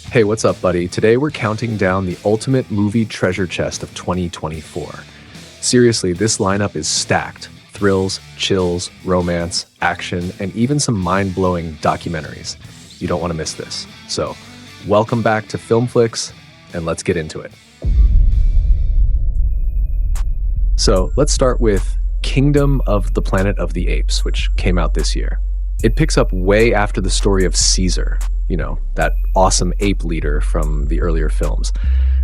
Hey, what's up, buddy? Today we're counting down the ultimate movie treasure chest of 2024. Seriously, this lineup is stacked. Thrills, chills, romance, action, and even some mind-blowing documentaries. You don't want to miss this. So, welcome back to Filmflix, and let's get into it. So, let's start with Kingdom of the Planet of the Apes, which came out this year. It picks up way after the story of Caesar, that awesome ape leader from the earlier films.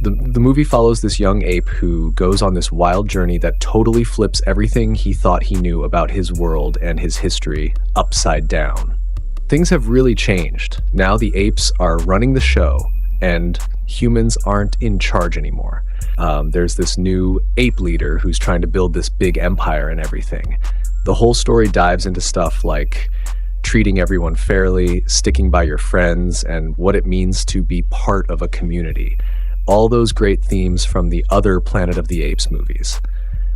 The movie follows this young ape who goes on this wild journey that totally flips everything he thought he knew about his world and his history upside down. Things have really changed. Now the apes are running the show, and humans aren't in charge anymore. There's this new ape leader who's trying to build this big empire and everything. The whole story dives into stuff like treating everyone fairly, sticking by your friends, and what it means to be part of a community. All those great themes from the other Planet of the Apes movies.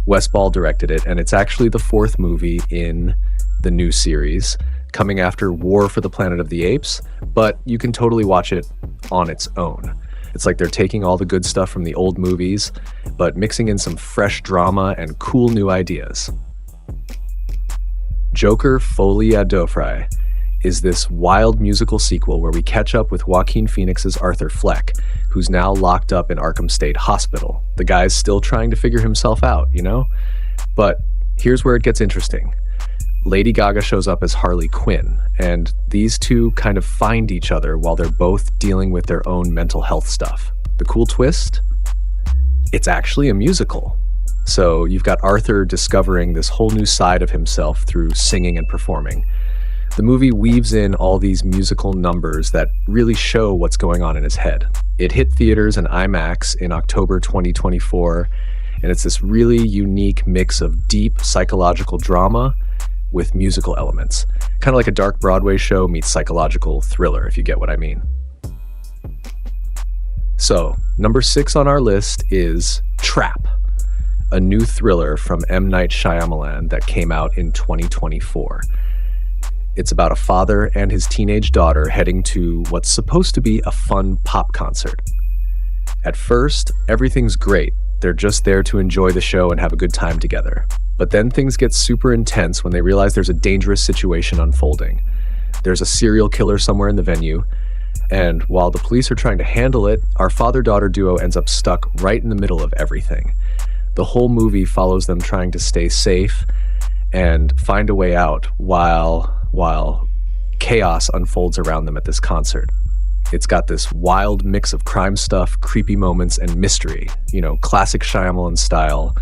Wes Ball directed it, and it's actually the fourth movie in the new series, coming after War for the Planet of the Apes, but you can totally watch it on its own. It's like they're taking all the good stuff from the old movies, but mixing in some fresh drama and cool new ideas. Joker Folie à Deux is this wild musical sequel where we catch up with Joaquin Phoenix's Arthur Fleck, who's now locked up in Arkham State Hospital. The guy's still trying to figure himself out, But here's where it gets interesting. Lady Gaga shows up as Harley Quinn, and these two kind of find each other while they're both dealing with their own mental health stuff. The cool twist? It's actually a musical. So you've got Arthur discovering this whole new side of himself through singing and performing. The movie weaves in all these musical numbers that really show what's going on in his head. It hit theaters and IMAX in October 2024, and it's this really unique mix of deep psychological drama with musical elements. Kind of like a dark Broadway show meets psychological thriller, if you get what I mean. So, number 6 on our list is Trap, a new thriller from M. Night Shyamalan that came out in 2024. It's about a father and his teenage daughter heading to what's supposed to be a fun pop concert. At first, everything's great. They're just there to enjoy the show and have a good time together. But then things get super intense when they realize there's a dangerous situation unfolding. There's a serial killer somewhere in the venue, and while the police are trying to handle it, our father-daughter duo ends up stuck right in the middle of everything. The whole movie follows them trying to stay safe and find a way out while chaos unfolds around them at this concert. It's got this wild mix of crime stuff, creepy moments, and mystery, classic Shyamalan style,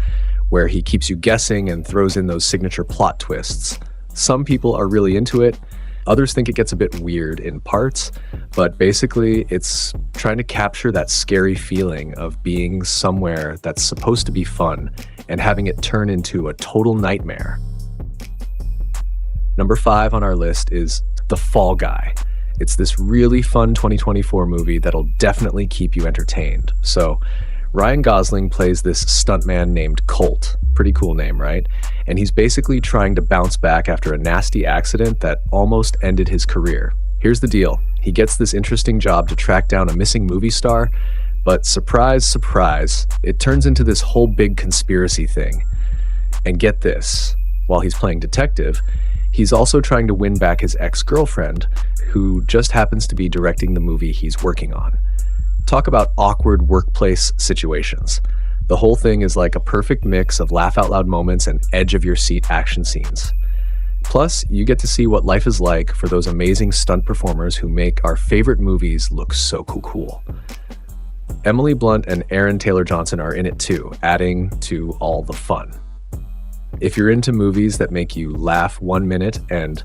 where he keeps you guessing and throws in those signature plot twists. Some people are really into it. Others think it gets a bit weird in parts, but basically it's trying to capture that scary feeling of being somewhere that's supposed to be fun and having it turn into a total nightmare. Number 5 on our list is The Fall Guy. It's this really fun 2024 movie that'll definitely keep you entertained. So, Ryan Gosling plays this stuntman named Colt. Pretty cool name, right? And he's basically trying to bounce back after a nasty accident that almost ended his career. Here's the deal. He gets this interesting job to track down a missing movie star, but surprise, surprise, it turns into this whole big conspiracy thing. And get this, while he's playing detective, he's also trying to win back his ex-girlfriend, who just happens to be directing the movie he's working on. Talk about awkward workplace situations. The whole thing is like a perfect mix of laugh-out-loud moments and edge-of-your-seat action scenes. Plus, you get to see what life is like for those amazing stunt performers who make our favorite movies look so cool. Emily Blunt and Aaron Taylor-Johnson are in it too, adding to all the fun. If you're into movies that make you laugh 1 minute and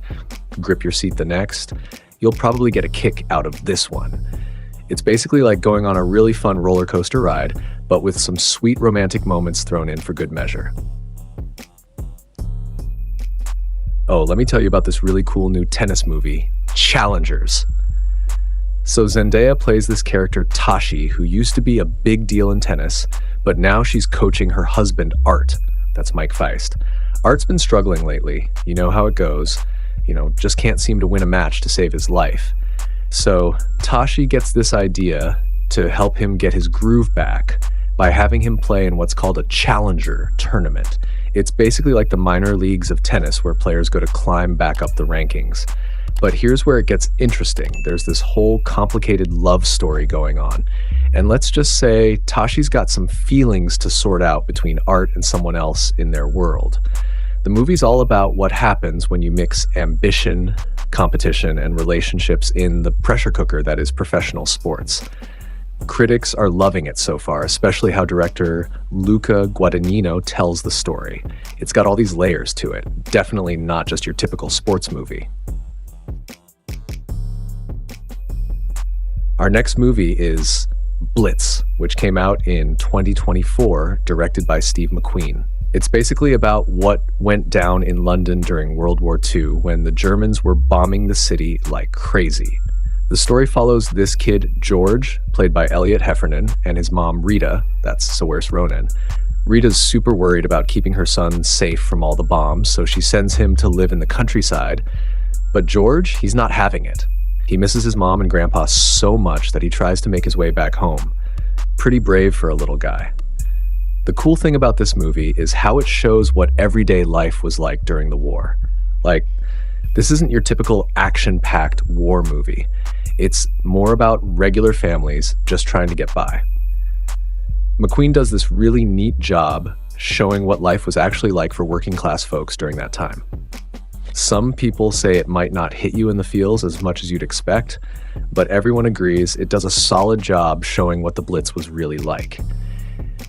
grip your seat the next, you'll probably get a kick out of this one. It's basically like going on a really fun roller coaster ride, but with some sweet romantic moments thrown in for good measure. Oh, let me tell you about this really cool new tennis movie, Challengers. So Zendaya plays this character Tashi, who used to be a big deal in tennis, but now she's coaching her husband, Art. That's Mike Feist. Art's been struggling lately. You know how it goes. Just can't seem to win a match to save his life. So Tashi gets this idea to help him get his groove back by having him play in what's called a challenger tournament. It's basically like the minor leagues of tennis where players go to climb back up the rankings. But here's where it gets interesting. There's this whole complicated love story going on. And let's just say Tashi's got some feelings to sort out between art and someone else in their world. The movie's all about what happens when you mix ambition, competition, and relationships in the pressure cooker that is professional sports. Critics are loving it so far, especially how director Luca Guadagnino tells the story. It's got all these layers to it, definitely not just your typical sports movie. Our next movie is Blitz, which came out in 2024, directed by Steve McQueen. It's basically about what went down in London during World War II when the Germans were bombing the city like crazy. The story follows this kid, George, played by Elliot Heffernan, and his mom, Rita, that's Saoirse Ronan. Rita's super worried about keeping her son safe from all the bombs, so she sends him to live in the countryside. But George, he's not having it. He misses his mom and grandpa so much that he tries to make his way back home. Pretty brave for a little guy. The cool thing about this movie is how it shows what everyday life was like during the war. Like, this isn't your typical action-packed war movie. It's more about regular families just trying to get by. McQueen does this really neat job showing what life was actually like for working-class folks during that time. Some people say it might not hit you in the feels as much as you'd expect, but everyone agrees it does a solid job showing what the Blitz was really like.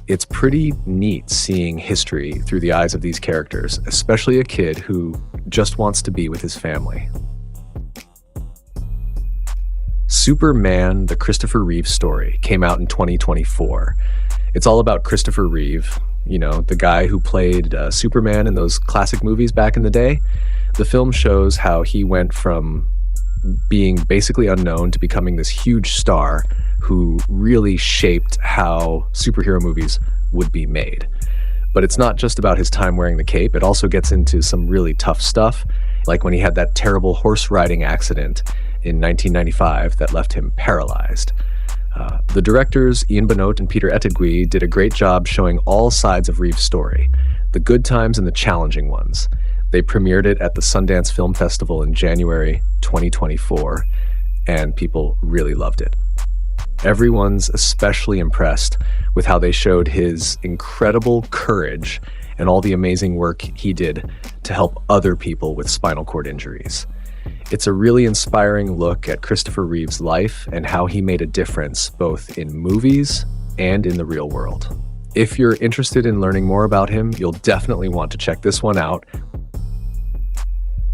It's pretty neat seeing history through the eyes of these characters, especially a kid who just wants to be with his family. Superman, the Christopher Reeve story, came out in 2024. It's all about Christopher Reeve, you know, the guy who played Superman in those classic movies back in the day. The film shows how he went from being basically unknown to becoming this huge star who really shaped how superhero movies would be made. But it's not just about his time wearing the cape, it also gets into some really tough stuff, like when he had that terrible horse riding accident in 1995 that left him paralyzed. The directors, Ian Benoit and Peter Ettigui, did a great job showing all sides of Reeves' story, the good times and the challenging ones. They premiered it at the Sundance Film Festival in January 2024, and people really loved it. Everyone's especially impressed with how they showed his incredible courage and all the amazing work he did to help other people with spinal cord injuries. It's a really inspiring look at Christopher Reeve's life and how he made a difference both in movies and in the real world. If you're interested in learning more about him, you'll definitely want to check this one out.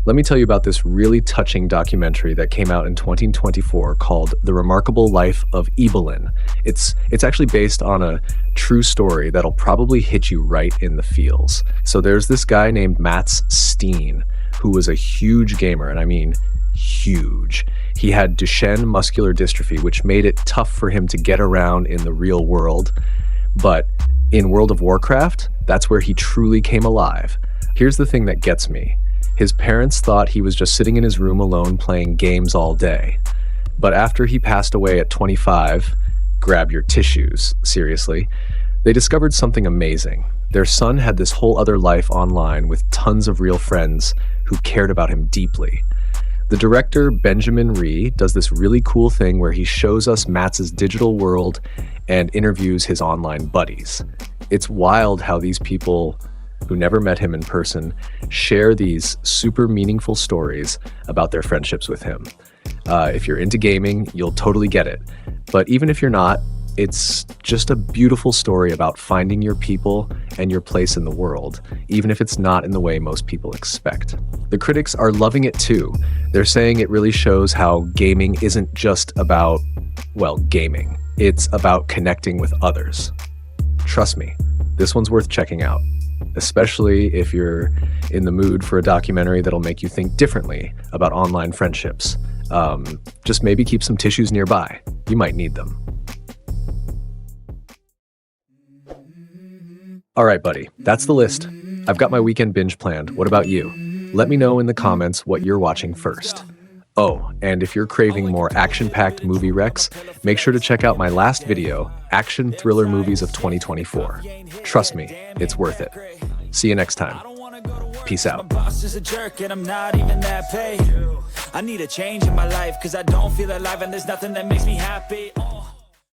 Let me tell you about this really touching documentary that came out in 2024 called The Remarkable Life of Evelyn. It's actually based on a true story that'll probably hit you right in the feels. So there's this guy named Mats Steen, who was a huge gamer, and I mean huge. He had Duchenne muscular dystrophy, which made it tough for him to get around in the real world. But in World of Warcraft, that's where he truly came alive. Here's the thing that gets me. His parents thought he was just sitting in his room alone playing games all day. But after he passed away at 25, grab your tissues, seriously, they discovered something amazing. Their son had this whole other life online with tons of real friends who cared about him deeply. The director, Benjamin Ree, does this really cool thing where he shows us Mats's digital world and interviews his online buddies. It's wild how these people who never met him in person share these super meaningful stories about their friendships with him. If you're into gaming, you'll totally get it. But even if you're not, it's just a beautiful story about finding your people and your place in the world, even if it's not in the way most people expect. The critics are loving it too. They're saying it really shows how gaming isn't just about, well, gaming. It's about connecting with others. Trust me, this one's worth checking out, especially if you're in the mood for a documentary that'll make you think differently about online friendships. Just maybe keep some tissues nearby. You might need them. All right, buddy, that's the list. I've got my weekend binge planned. What about you? Let me know in the comments what you're watching first. Oh, and if you're craving more action-packed movie recs, make sure to check out my last video, Action Thriller Movies of 2024. Trust me, it's worth it. See you next time. Peace out. My boss is a jerk and I'm not even that paid. I need a change in my life cause I don't feel alive and there's nothing that makes me happy.